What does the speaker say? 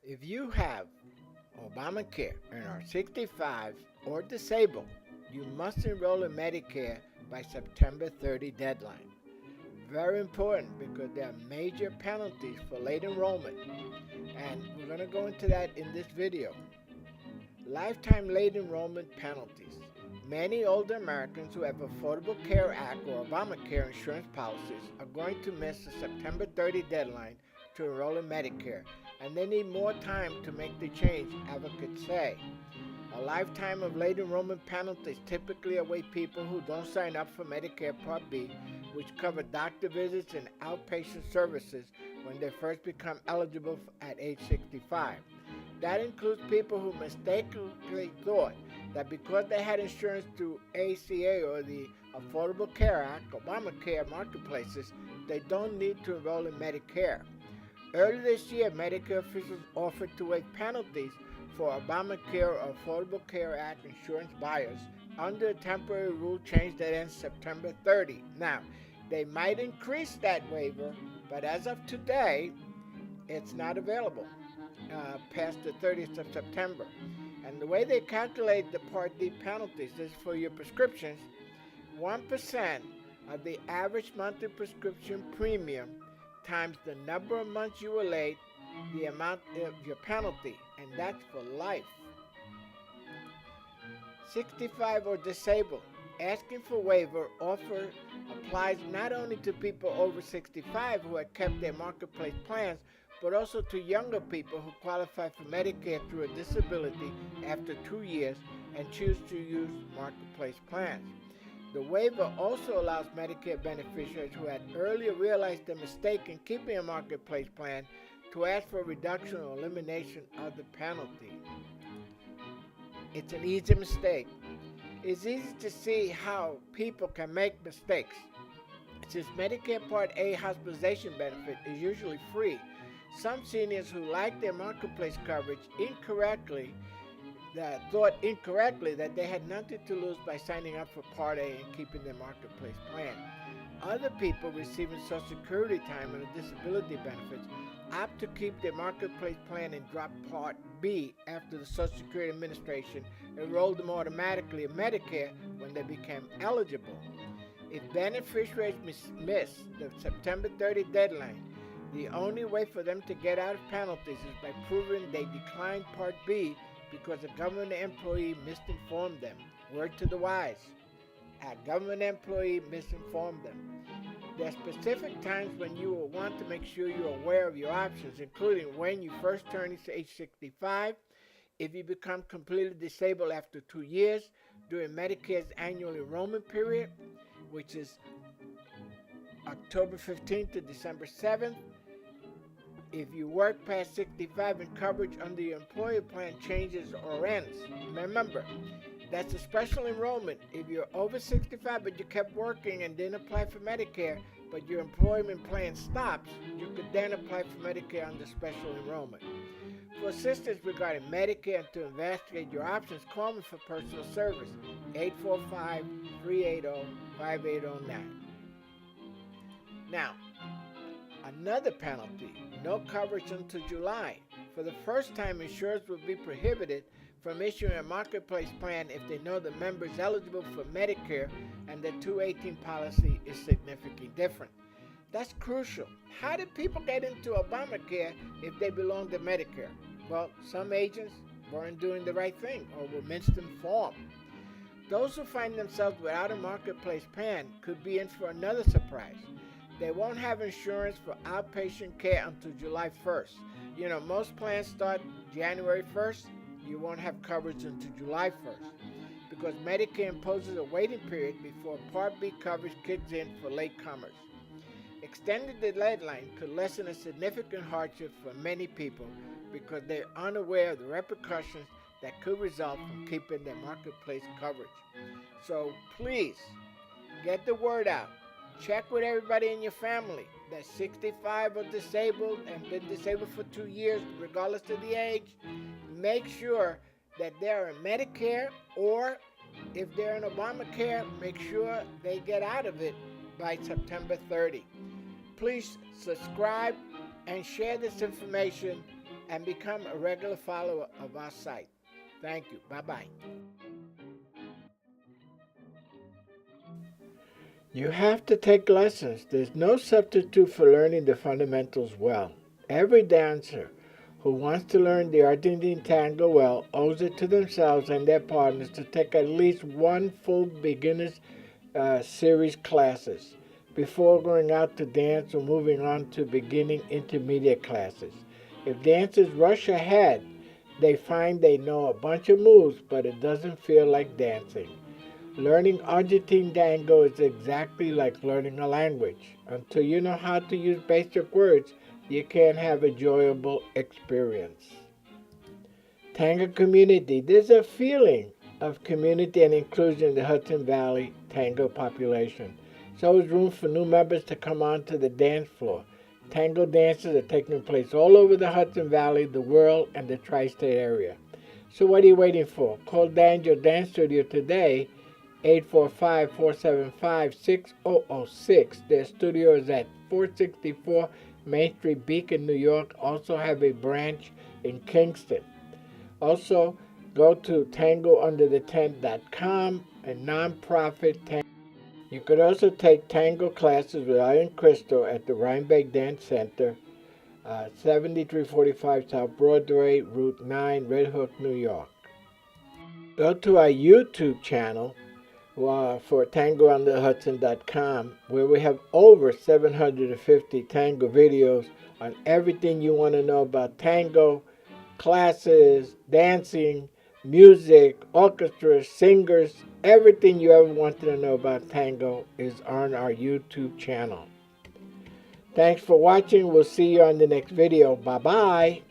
If you have Obamacare and are 65 or disabled, you must enroll in Medicare by September 30 deadline. Very important because there are major penalties for late enrollment, and we're going to go into that in this video. Lifetime late enrollment penalties. Many older Americans who have Affordable Care Act or Obamacare insurance policies are going to miss the September 30 deadline to enroll in Medicare, and they need more time to make the change, advocates say. A lifetime of late enrollment penalties typically await people who don't sign up for Medicare Part B, which cover doctor visits and outpatient services when they first become eligible at age 65. That includes people who mistakenly thought that because they had insurance through ACA or the Affordable Care Act, Obamacare marketplaces, they don't need to enroll in Medicare. Earlier this year, Medicare officials offered to waive penalties for Obamacare or Affordable Care Act insurance buyers under a temporary rule change that ends September 30. Now, they might increase that waiver, but as of today, it's not available past the 30th of September. And the way they calculate the Part D penalties is for your prescriptions, 1% of the average monthly prescription premium times the number of months you were late, the amount of your penalty, and that's for life. 65 or disabled. Asking for waiver offer applies not only to people over 65 who have kept their marketplace plans, but also to younger people who qualify for Medicare through a disability after 2 years and choose to use marketplace plans. The waiver also allows Medicare beneficiaries who had earlier realized their mistake in keeping a marketplace plan to ask for a reduction or elimination of the penalty. It's an easy mistake. It's easy to see how people can make mistakes. Since Medicare Part A hospitalization benefit is usually free, some seniors who like their marketplace coverage thought incorrectly that they had nothing to lose by signing up for Part A and keeping their marketplace plan. Other people receiving Social Security time and disability benefits opt to keep their marketplace plan and drop Part B after the Social Security Administration enrolled them automatically in Medicare when they became eligible. If beneficiaries miss the September 30 deadline, the only way for them to get out of penalties is by proving they declined Part B because a government employee misinformed them. Word to the wise. A government employee misinformed them. There are specific times when you will want to make sure you're aware of your options, including when you first turn age 65, if you become completely disabled after 2 years, during Medicare's annual enrollment period, which is October 15th to December 7th, if you work past 65 and coverage under your employer plan changes or ends. Remember, that's a special enrollment. If you're over 65 but you kept working and didn't apply for Medicare, but your employment plan stops, you could then apply for Medicare under special enrollment. For assistance regarding Medicare and to investigate your options, call me for personal service, 845-380-5809. Now, another penalty, no coverage until July. For the first time, insurers will be prohibited from issuing a marketplace plan if they know the member is eligible for Medicare and the 218 policy is significantly different. That's crucial. How did people get into Obamacare if they belong to Medicare? Well, some agents weren't doing the right thing or were misinformed. Those who find themselves without a marketplace plan could be in for another surprise. They won't have insurance for outpatient care until July 1st. You know, most plans start January 1st. You won't have coverage until July 1st because Medicare imposes a waiting period before Part B coverage kicks in for latecomers. Extending the deadline could lessen a significant hardship for many people because they're unaware of the repercussions that could result from keeping their marketplace coverage. So please, get the word out. Check with everybody in your family that's 65 or disabled and been disabled for 2 years, regardless of the age. Make sure that they're in Medicare, or if they're in Obamacare, make sure they get out of it by September 30. Please subscribe and share this information and become a regular follower of our site. Thank you. Bye-bye. You have to take lessons. There's no substitute for learning the fundamentals well. Every dancer who wants to learn the Argentine tango well owes it to themselves and their partners to take at least one full beginner's series classes before going out to dance or moving on to beginning intermediate classes. If dancers rush ahead, they find they know a bunch of moves, but it doesn't feel like dancing. Learning Argentine tango is exactly like learning a language. Until you know how to use basic words, you can't have an enjoyable experience. Tango Community. There's a feeling of community and inclusion in the Hudson Valley tango population. There's always room for new members to come onto the dance floor. Tango dances are taking place all over the Hudson Valley, the world, and the tri-state area. So what are you waiting for? Call Daniel Dance Studio today, 845-475-6006. Their studio is at 464 Main Street, Beacon, New York. Also have a branch in Kingston. Also, go to tangounderthetent.com, a nonprofit tango. You could also take tango classes with Iron Crystal at the Rhinebeck Dance Center, 7345 South Broadway, Route 9, Red Hook, New York. Go to our YouTube channel for tangounderthehudson.com, where we have over 750 tango videos on everything you want to know about tango, classes, dancing, music, orchestras, singers. Everything you ever wanted to know about tango is on our YouTube channel. Thanks for watching. We'll see you on the next video. Bye-bye.